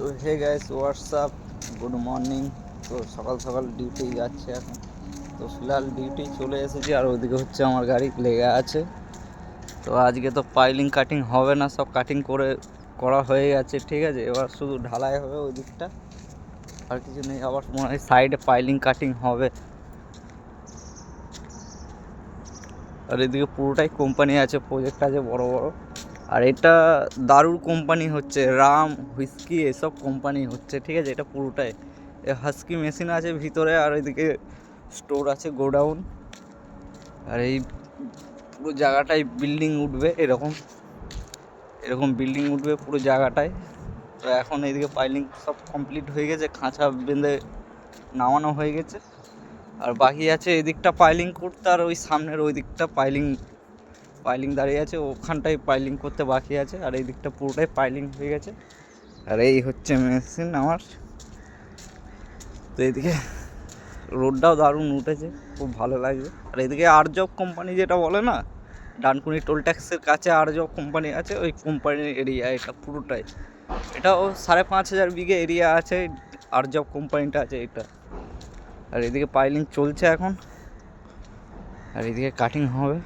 তো hey guys what's up, good morning. তো সকাল সকাল ডিউটি যাচ্ছে এখন। তো ফিলহাল ডিউটি চলে এসেছি, আর ওইদিকে হচ্ছে আমার গাড়ি লেগে আছে। তো আজকে তো পাইলিং কাটিং হবে না, সব কাটিং করা হয়ে গেছে, ঠিক আছে। এবার শুধু ঢালাই হবে ওই দিকটা, আর কিছু নেই। আবার মনে হয় সাইডে পাইলিং কাটিং হবে। আর এদিকে পুরোটাই কোম্পানি আছে, প্রজেক্ট আছে বড় বড়। আর এটা দারুর কোম্পানি হচ্ছে, রাম হুইস্কি এসব কোম্পানি হচ্ছে, ঠিক আছে। এটা পুরোটাই হাস্কি মেশিন আছে ভিতরে, আর এদিকে স্টোর আছে, গোডাউন। আর এই পুরো জায়গাটায় বিল্ডিং উঠবে, এরকম এরকম বিল্ডিং উঠবে পুরো জায়গাটায়। তো এখন এইদিকে পাইলিং সব কমপ্লিট হয়ে গেছে, খাঁচা বেঁধে নামানো হয়ে গেছে। আর বাকি আছে এদিকটা পাইলিং করতে, আর ওই সামনের ওই দিকটা পাইলিং দাঁড়িয়ে আছে, ওখানটায় পাইলিং করতে বাকি আছে। আর এই দিকটা পুরোটাই পাইলিং হয়ে গেছে। আর এই হচ্ছে মেশিন আমার। তো এইদিকে রোডটাও দারুণ উঠেছে, খুব ভালো লাগছে। আর এদিকে আরজব কোম্পানি যেটা বলে না, ডানকুনি টোল ট্যাক্সের কাছে আরজব কোম্পানি আছে, ওই কোম্পানির এরিয়া এটা পুরোটাই। এটাও 5,500 বিঘে এরিয়া আছে, আরজব কোম্পানিটা আছে এটা। আর এদিকে পাইলিং চলছে এখন, আর এদিকে কাটিং হবে।